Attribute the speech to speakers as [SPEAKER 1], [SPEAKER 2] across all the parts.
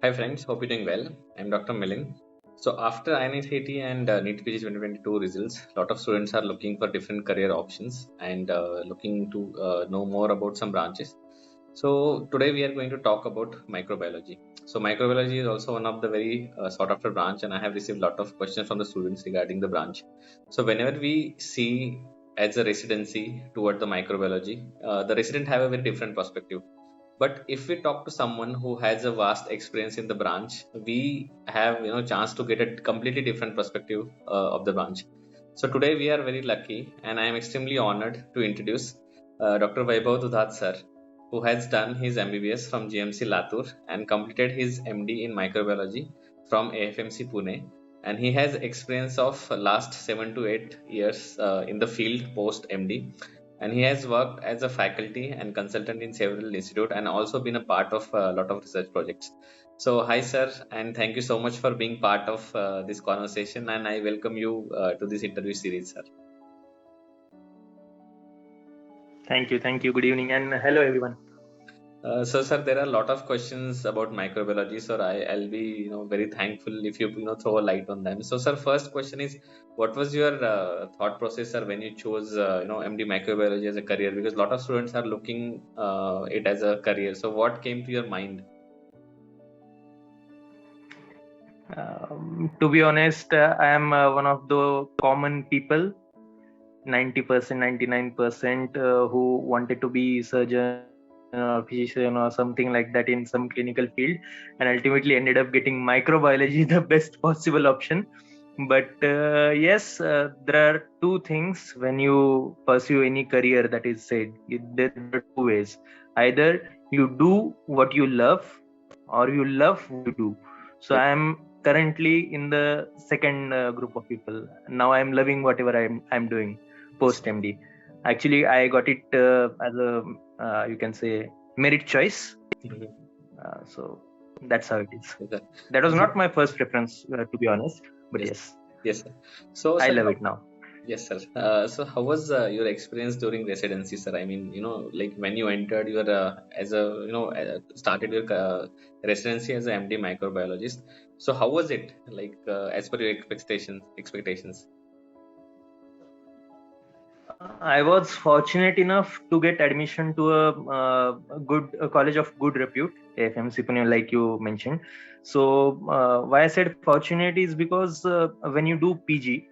[SPEAKER 1] Hi friends, hope you're doing well. I'm Dr. Milind. So after INICT and NEET PG 2022 results, a lot of students are looking for different career options and looking to know more about some branches. So today we are going to talk about microbiology. So microbiology is also one of the very sought after branch, and I have received a lot of questions from the students regarding the branch. So whenever we see as a residency toward the microbiology, the resident have a very different perspective, but if we talk to someone who has a vast experience in the branch, we have chance to get a completely different perspective of the branch. So today we are very lucky, and I am extremely honored to introduce Dr. Vaibhav Dhudat sir, who has done his MBBS from GMC Latur and completed his MD in microbiology from AFMC Pune, and he has experience of last 7 to 8 years in the field post MD, and he has worked as a faculty and consultant in several institutes and also been a part of a lot of research projects. So hi sir, and thank you so much for being part of this conversation, and I welcome you to this interview series, sir.
[SPEAKER 2] Thank you. Thank you. Good evening and hello, everyone.
[SPEAKER 1] So sir, there are a lot of questions about microbiology, so I'll be very thankful if you throw a light on them. So sir, first question is, what was your thought process, sir, when you chose MD microbiology as a career? Because a lot of students are looking it as a career. So what came to your mind?
[SPEAKER 2] To be honest, I am one of the common people, 90%, 99%, who wanted to be surgeon or physician or something like that in some clinical field, and ultimately ended up getting microbiology, the best possible option. But yes, there are two things when you pursue any career that is said. There are two ways. Either you do what you love, or you love what you do. So
[SPEAKER 1] Yep.
[SPEAKER 2] I am currently in the second group of people. Now I am loving whatever I'm doing post MD. Actually, I got it as a you can say merit choice.
[SPEAKER 1] Mhm.
[SPEAKER 2] So that's how it is.
[SPEAKER 1] Yes, sir.
[SPEAKER 2] That was not my first preference, to be honest. But
[SPEAKER 1] Yes,
[SPEAKER 2] yes,
[SPEAKER 1] yes, sir. So,
[SPEAKER 2] I
[SPEAKER 1] sir,
[SPEAKER 2] love it now.
[SPEAKER 1] yes, sir. So, how was your experience during residency, sir? I mean, like when you entered your as a started your residency as a MD microbiologist. So, how was it like as per your expectations?
[SPEAKER 2] I was fortunate enough to get admission to a college of good repute, AFMC Pune, like you mentioned. So why I said fortunate is because when you do PG,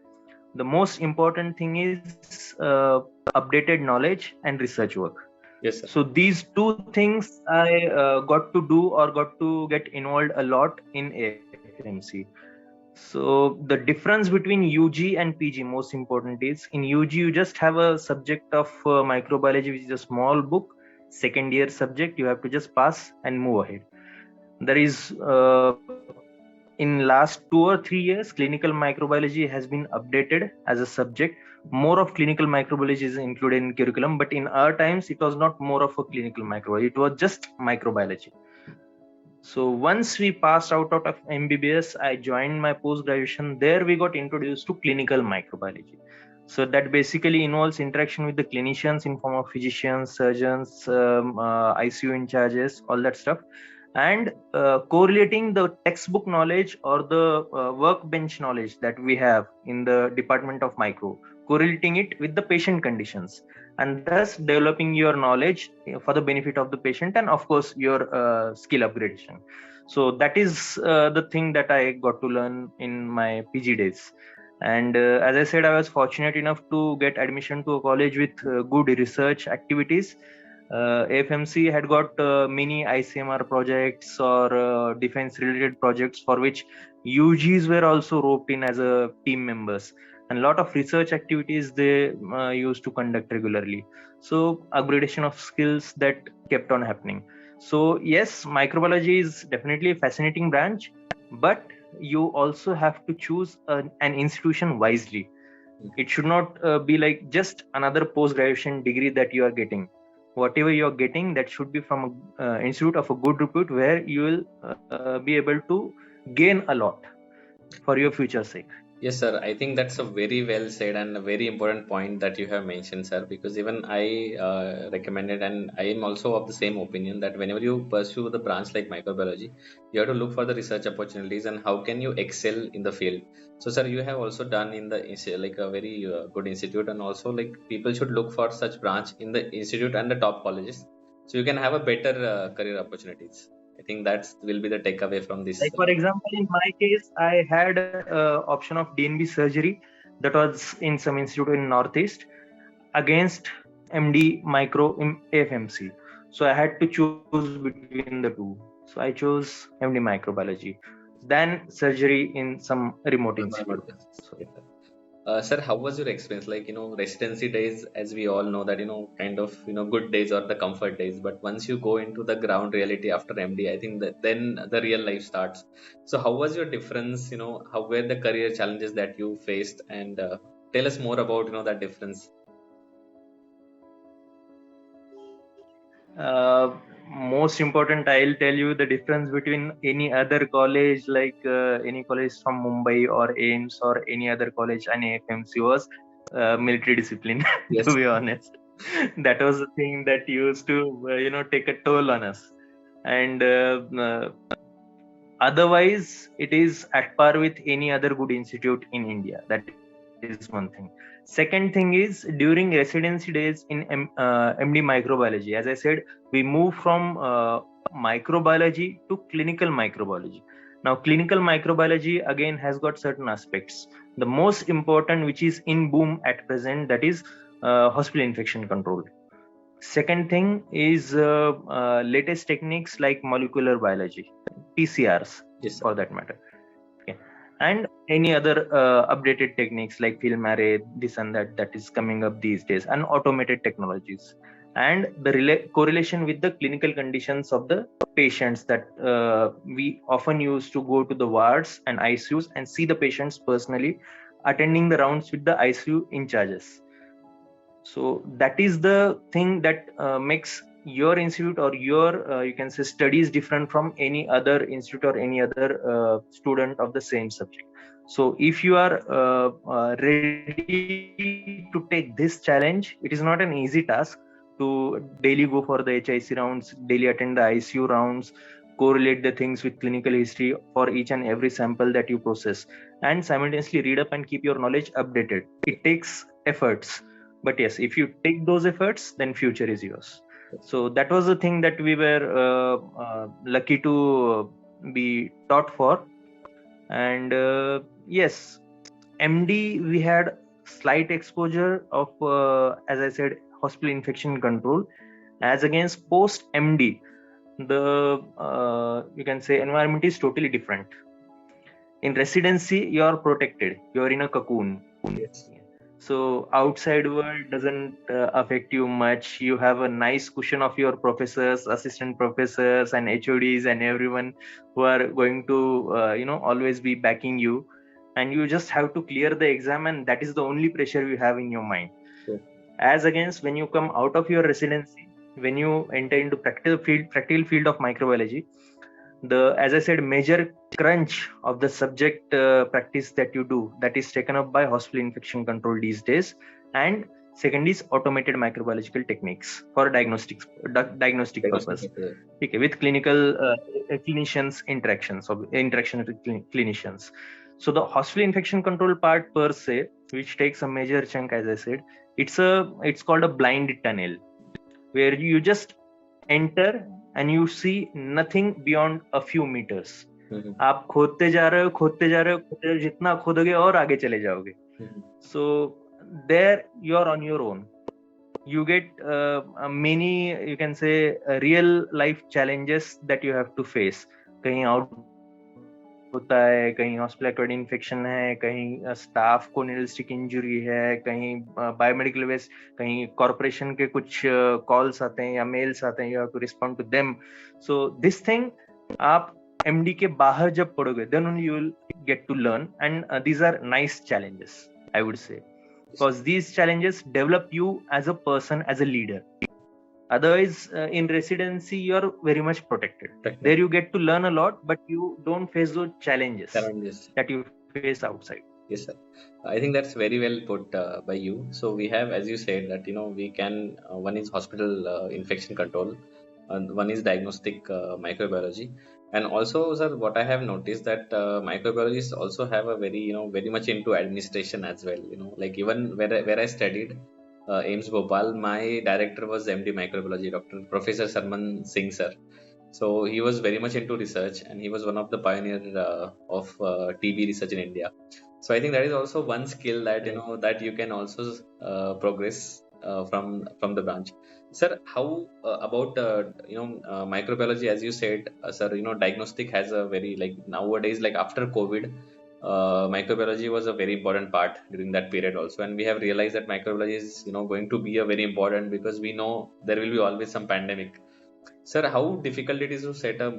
[SPEAKER 2] the most important thing is updated knowledge and research work.
[SPEAKER 1] Yes, sir.
[SPEAKER 2] So these two things I got to do or got to get involved a lot in AFMC. So the difference between UG and PG, most important, is in UG you just have a subject of microbiology, which is a small book, second year subject. You have to just pass and move ahead. There is in last 2 or 3 years, clinical microbiology has been updated as a subject. More of clinical microbiology is included in curriculum, but in our times it was not more of a clinical microbiology. It was just microbiology. So once we passed out of MBBS, I joined my post graduation. There we got introduced to clinical microbiology. So that basically involves interaction with the clinicians in form of physicians, surgeons, ICU in charges, all that stuff, and correlating the textbook knowledge or the workbench knowledge that we have in the department of micro, correlating it with the patient conditions, and thus developing your knowledge for the benefit of the patient, and of course your skill upgradation. So that is the thing that I got to learn in my PG days. And as I said, I was fortunate enough to get admission to a college with good research activities. AFMC had got many ICMR projects or defense related projects for which UGs were also roped in as a team members, and a lot of research activities they used to conduct regularly. So upgradation of skills that kept on happening. So yes, microbiology is definitely a fascinating branch, but you also have to choose an institution wisely. It should not be like just another post graduation degree that you are getting. Whatever you are getting, that should be from an institute of a good repute where you will be able to gain a lot for your future sake.
[SPEAKER 1] Yes, sir. I think that's a very well said and a very important point that you have mentioned, sir. Because even I recommended, and I am also of the same opinion that whenever you pursue the branch like microbiology, you have to look for the research opportunities and how can you excel in the field. So, sir, you have also done in the like a very good institute, and also like people should look for such branch in the institute and the top colleges, so you can have a better career opportunities. I think that's will be the takeaway from this.
[SPEAKER 2] Like for example, in my case, I had option of DNB surgery that was in some institute in Northeast against MD micro in AFMC. So I had to choose between the two. So I chose MD microbiology, then surgery in some remote institute. So yeah.
[SPEAKER 1] Sir, how was your experience? Like, residency days, as we all know that, kind of, good days or the comfort days. But once you go into the ground reality after MD, I think that then the real life starts. So, how was your difference? How were the career challenges that you faced? And tell us more about, that difference.
[SPEAKER 2] Uh, Most important, I'll tell you the difference between any other college, like any college from Mumbai or AIMS or any other college and AFMC was military discipline.
[SPEAKER 1] Yes.
[SPEAKER 2] To be honest, that was the thing that used to take a toll on us. And otherwise, it is at par with any other good institute in India. That is one thing. Second thing is during residency days in MD microbiology, as I said, we move from microbiology to clinical microbiology. Now, clinical microbiology again has got certain aspects. The most important, which is in boom at present, that is hospital infection control. Second thing is latest techniques like molecular biology, PCRs
[SPEAKER 1] Yes,
[SPEAKER 2] for
[SPEAKER 1] sir.
[SPEAKER 2] that matter. Okay. And any other updated techniques like film array, this and that is coming up these days, and automated technologies. And the correlation with the clinical conditions of the patients that we often use to go to the wards and ICUs and see the patients personally, attending the rounds with the ICU in charges. So that is the thing that makes your institute or your you can say studies different from any other institute or any other student of the same subject. So if you are ready to take this challenge, it is not an easy task to daily go for the HIC rounds, daily attend the ICU rounds, correlate the things with clinical history for each and every sample that you process, and simultaneously read up and keep your knowledge updated. It takes efforts, but yes, if you take those efforts, then future is yours. So that was the thing that we were lucky to be taught for. And yes, MD, we had slight exposure of as I said, hospital infection control. As against post MD, the you can say environment is totally different. In residency, you're protected, you're in a cocoon.
[SPEAKER 1] Yes.
[SPEAKER 2] So outside world doesn't affect you much. You have a nice cushion of your professors, assistant professors, and HODs and everyone who are going to always be backing you, and you just have to clear the exam, and that is the only pressure you have in your mind.
[SPEAKER 1] Sure.
[SPEAKER 2] As against when you come out of your residency, when you enter into practical field of microbiology, the, as I said, major crunch of the subject practice that you do, that is taken up by hospital infection control these days. And second is automated microbiological techniques for diagnostic purpose. Okay, with clinical clinicians interactions of interaction with clinicians. So the hospital infection control part per se, which takes a major chunk, as I said, it's called a blind tunnel, where you just enter and you see nothing beyond a few meters. आप खोदते जा रहे हो, खोदते जा रहे हो, खोदते जा रहे हो, जितना खोदोगे और आगे चले जाओगे. So there you are on your own. You get many, you can say, real life challenges that you have to face. कहीं आउटब्रेक होता है, कहीं हॉस्पिटल एक्वायर्ड इन्फेक्शन है, कहीं स्टाफ को नीडल स्टिक इंजरी है, कहीं बायोमेडिकल वेस्ट, कहीं कॉर्पोरेशन के कुछ कॉल्स आते हैं या मेल्स आते हैं, you have to respond to them. So this thing आप MD के बाहर जब पढ़ोगे, then only you will get to learn, and these are nice challenges, I would say, because these challenges develop you as a person, as a leader. Otherwise, in residency, you are very much protected. There you get to learn a lot, but you don't face those challenges that you face outside.
[SPEAKER 1] Yes, sir. I think that's very well put by you. So we have, as you said, that we can one is hospital infection control, and one is diagnostic microbiology, and also, sir, what I have noticed that microbiologists also have a very very much into administration as well. Like even where I studied, AIMS Bhopal, my director was MD microbiology, Dr. Professor Sarman Singh, sir. So he was very much into research, and he was one of the pioneer of TB research in India. So I think that is also one skill that
[SPEAKER 2] Right.
[SPEAKER 1] that you can also progress from the branch. Sir, how about microbiology? As you said, sir, diagnostic has a very, like, nowadays, like after COVID, microbiology was a very important part during that period also, and we have realized that microbiology is going to be a very important, because we know there will be always some pandemic. Sir, how difficult it is to set a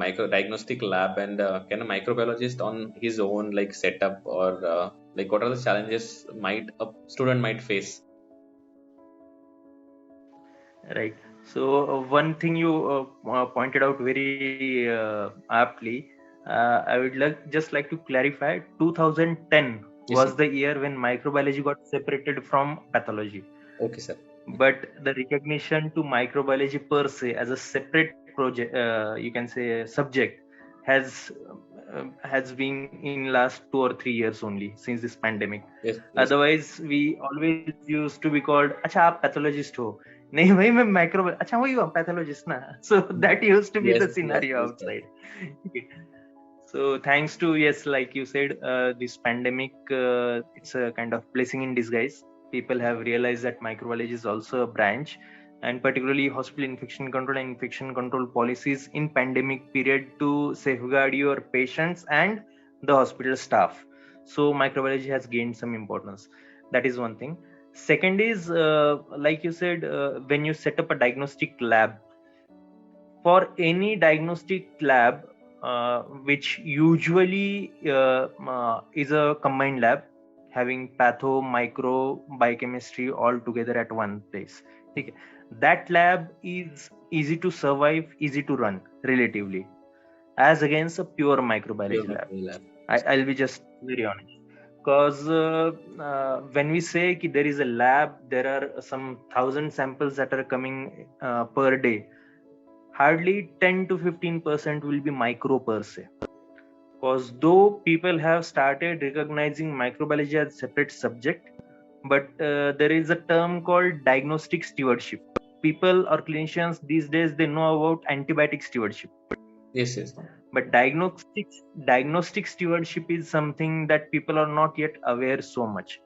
[SPEAKER 1] micro diagnostic lab, and can a microbiologist on his own like set up, or like what are the challenges might a student might face?
[SPEAKER 2] Right. So one thing you pointed out very aptly, I would just like to clarify. 2010
[SPEAKER 1] Yes,
[SPEAKER 2] was
[SPEAKER 1] sir.
[SPEAKER 2] the year when microbiology got separated from pathology.
[SPEAKER 1] Okay, sir.
[SPEAKER 2] But the recognition to microbiology per se as a separate project, you can say subject, has been in last 2 or 3 years only since this pandemic.
[SPEAKER 1] Yes, yes,
[SPEAKER 2] Otherwise we always used to be called, अच्छा आप pathologist हो, नहीं भाई मैं micro, अच्छा वही हो pathologist ना. So that used to be
[SPEAKER 1] yes,
[SPEAKER 2] the
[SPEAKER 1] yes,
[SPEAKER 2] scenario
[SPEAKER 1] yes, sir.
[SPEAKER 2] outside. Okay. So thanks to, yes, like you said, this pandemic, it's a kind of blessing in disguise. People have realized that microbiology is also a branch, and particularly hospital infection control and infection control policies in pandemic period to safeguard your patients and the hospital staff. So microbiology has gained some importance. That is one thing. Second is, like you said, when you set up a diagnostic lab, for any diagnostic lab, which usually is a combined lab having patho, micro, biochemistry all together at one place. Okay. That lab is easy to survive, easy to run relatively, as against a pure
[SPEAKER 1] Pure
[SPEAKER 2] microbiology lab.
[SPEAKER 1] microbial lab.
[SPEAKER 2] I'll be just very honest. Because when we say ki there is a lab, there are some thousand samples that are coming per day. Hardly 10 to 15% will be micro per se. Because though people have started recognizing microbiology as a separate subject, but there is a term called diagnostic stewardship. People or clinicians these days, they know about antibiotic stewardship,
[SPEAKER 1] Yes, yes.
[SPEAKER 2] but diagnostic stewardship is something that people are not yet aware so much.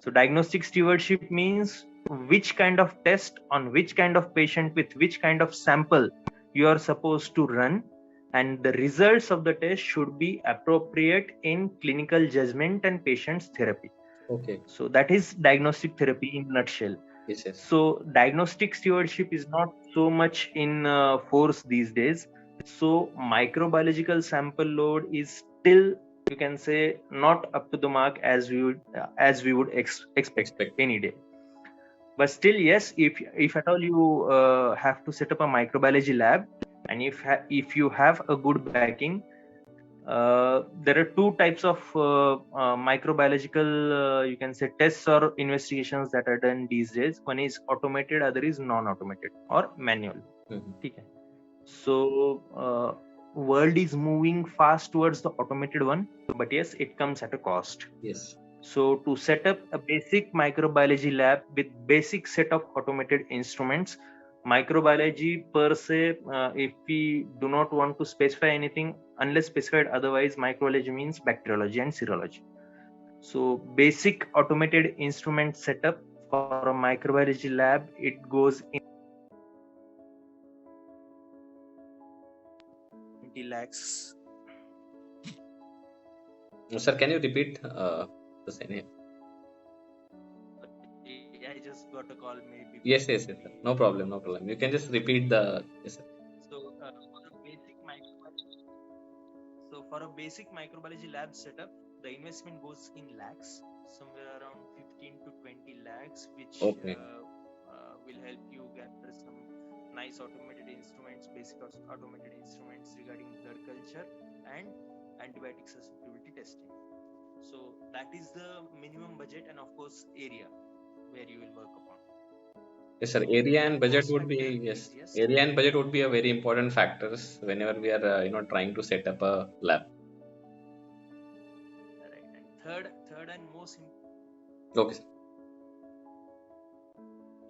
[SPEAKER 2] So diagnostic stewardship means which kind of test on which kind of patient with which kind of sample you are supposed to run, and the results of the test should be appropriate in clinical judgment and patient's therapy.
[SPEAKER 1] Okay.
[SPEAKER 2] So that is diagnostic therapy in nutshell.
[SPEAKER 1] Yes, yes.
[SPEAKER 2] So diagnostic stewardship is not so much in force these days. So microbiological sample load is still, you can say, not up to the mark as we would expect
[SPEAKER 1] Expect.
[SPEAKER 2] any day. But still, yes, if at all you have to set up a microbiology lab, and if you have a good backing, there are two types of microbiological, you can say, tests or investigations that are done these days. One is automated, other is non-automated or manual.
[SPEAKER 1] Mhm.
[SPEAKER 2] Okay. So world is moving fast towards the automated one, but yes, it comes at a cost.
[SPEAKER 1] Yes.
[SPEAKER 2] So to set up a basic microbiology lab with basic set of automated instruments, microbiology per se, if we do not want to specify anything, unless specified otherwise, microbiology means bacteriology and serology. So basic automated instrument setup for a microbiology lab, it goes in 20 lakhs.
[SPEAKER 1] Sir, can you repeat the same?
[SPEAKER 2] I just got a call maybe
[SPEAKER 1] Yes,
[SPEAKER 2] from
[SPEAKER 1] yes, yes, sir.
[SPEAKER 2] the
[SPEAKER 1] No problem, no problem. You can just repeat the. Yes, sir.
[SPEAKER 2] so for a basic microbiology lab setup, the investment goes in lakhs, somewhere around 15 to 20 lakhs, which
[SPEAKER 1] Okay.
[SPEAKER 2] will help you gather some nice automated instruments, basic automated instruments regarding blood culture and antibiotic susceptibility testing. So that is the minimum budget, and of course area where you will work upon.
[SPEAKER 1] Yes, sir.
[SPEAKER 2] So
[SPEAKER 1] Area
[SPEAKER 2] the
[SPEAKER 1] and budget
[SPEAKER 2] cost
[SPEAKER 1] would be,
[SPEAKER 2] factor
[SPEAKER 1] yes.
[SPEAKER 2] is, yes.
[SPEAKER 1] Area and budget would be a very important factors whenever we are trying to set up a lab.
[SPEAKER 2] Right. And third and most
[SPEAKER 1] Okay, sir.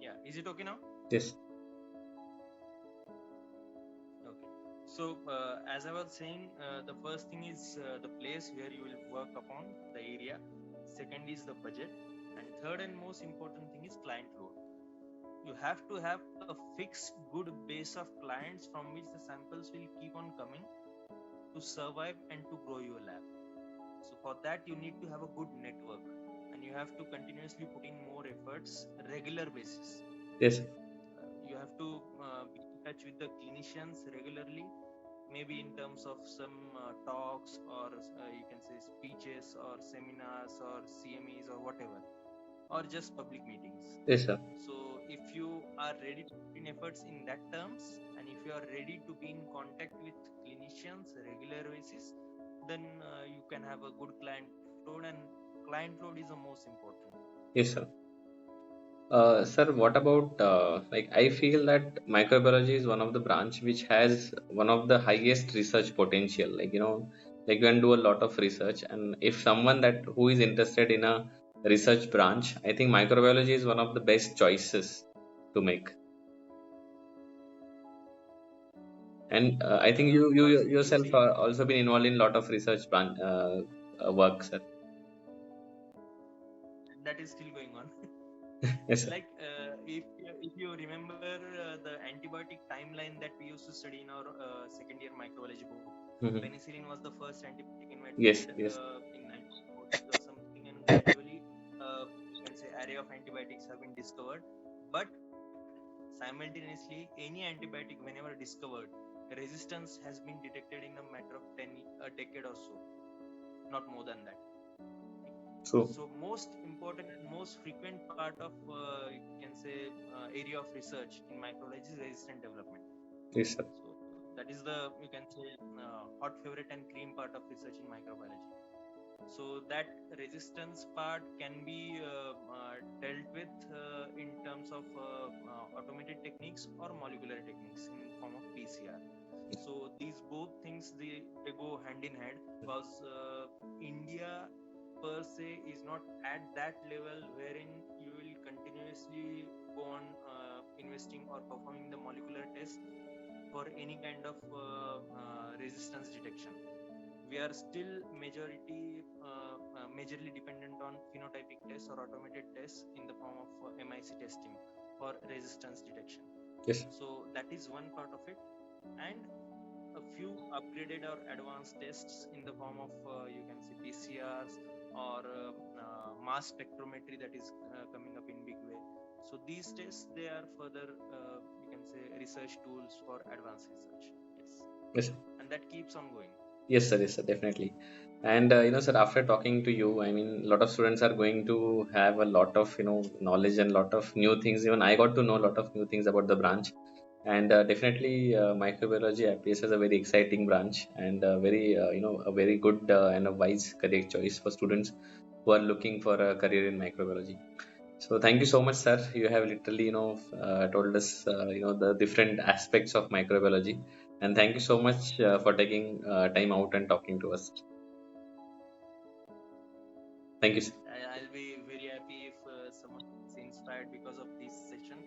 [SPEAKER 2] yeah, is it okay now?
[SPEAKER 1] Yes.
[SPEAKER 2] Okay. So as I was saying, the first thing is the place where you will work upon, the area. Second is the budget, and third and most important thing is client load. You have to have a fixed good base of clients from which the samples will keep on coming to survive and to grow your lab. So for that you need to have a good network, and you have to continuously put in more efforts regular basis.
[SPEAKER 1] Yes.
[SPEAKER 2] You have to be in touch with the clinicians regularly, maybe in terms of some talks, or you can say speeches or seminars or CMEs or whatever, or just public meetings.
[SPEAKER 1] Yes, sir.
[SPEAKER 2] So if you are ready to put in efforts in that terms, and if you are ready to be in contact with clinicians regular basis, then you can have a good client load, and client load is the most important.
[SPEAKER 1] Yes, sir. Sir, what about like I feel that microbiology is one of the branch which has one of the highest research potential. Like you can do a lot of research, and if someone that who is interested in a research branch, I think microbiology is one of the best choices to make. And I think you
[SPEAKER 2] Because you
[SPEAKER 1] yourself
[SPEAKER 2] see,
[SPEAKER 1] are also been involved in a lot of research branch work, sir.
[SPEAKER 2] that is still going on.
[SPEAKER 1] Yes, sir.
[SPEAKER 2] Like if you remember the antibiotic timeline that we used to study in our second year microbiology book,
[SPEAKER 1] Mhm.
[SPEAKER 2] penicillin was the first antibiotic
[SPEAKER 1] Yes,
[SPEAKER 2] invented
[SPEAKER 1] yes,
[SPEAKER 2] in 1940s or something, and gradually you can say array of antibiotics have been discovered. But simultaneously, any antibiotic whenever discovered, resistance has been detected in a matter of a decade or so, not more than that.
[SPEAKER 1] true.
[SPEAKER 2] So most important and most frequent part of you can say area of research in microbiology is resistant development.
[SPEAKER 1] Yes, sir.
[SPEAKER 2] So that is the, you can say, hot favorite and cream part of research in microbiology. So that resistance part can be dealt with in terms of automated techniques or molecular techniques in form of PCR. So these both things, they go hand in hand, because India per se is not at that level wherein you will continuously go on investing or performing the molecular test for any kind of resistance detection. We are still majorly dependent on phenotypic tests or automated tests in the form of MIC testing for resistance detection.
[SPEAKER 1] Yes.
[SPEAKER 2] So that is one part of it, and a few upgraded or advanced tests in the form of you can say PCRs or mass spectrometry that is coming up in big way. So these tests, they are further you can say research tools for advanced research. Yes,
[SPEAKER 1] Yes.
[SPEAKER 2] and that keeps on going.
[SPEAKER 1] Yes, sir. Yes, sir. Definitely. And sir, after talking to you, I mean, a lot of students are going to have a lot of knowledge and lot of new things. Even I got to know a lot of new things about the branch, and definitely microbiology appears as a very exciting branch and very a very good and a wise career choice for students who are looking for a career in microbiology. So thank you so much, sir. You have literally, told us, the different aspects of microbiology, and thank you so much for taking time out and talking to us. Thank you, sir.
[SPEAKER 2] I'll be very happy if someone is inspired because of this session,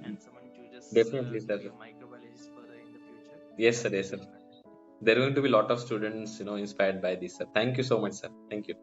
[SPEAKER 2] and someone chooses
[SPEAKER 1] Definitely,
[SPEAKER 2] to
[SPEAKER 1] sir.
[SPEAKER 2] be a microbiologist further in the future.
[SPEAKER 1] Yes,
[SPEAKER 2] I'll
[SPEAKER 1] sir.
[SPEAKER 2] be
[SPEAKER 1] Yes, sir.
[SPEAKER 2] very happy.
[SPEAKER 1] There are going to be a lot of students, inspired by this, sir. Thank you so much, sir. Thank you.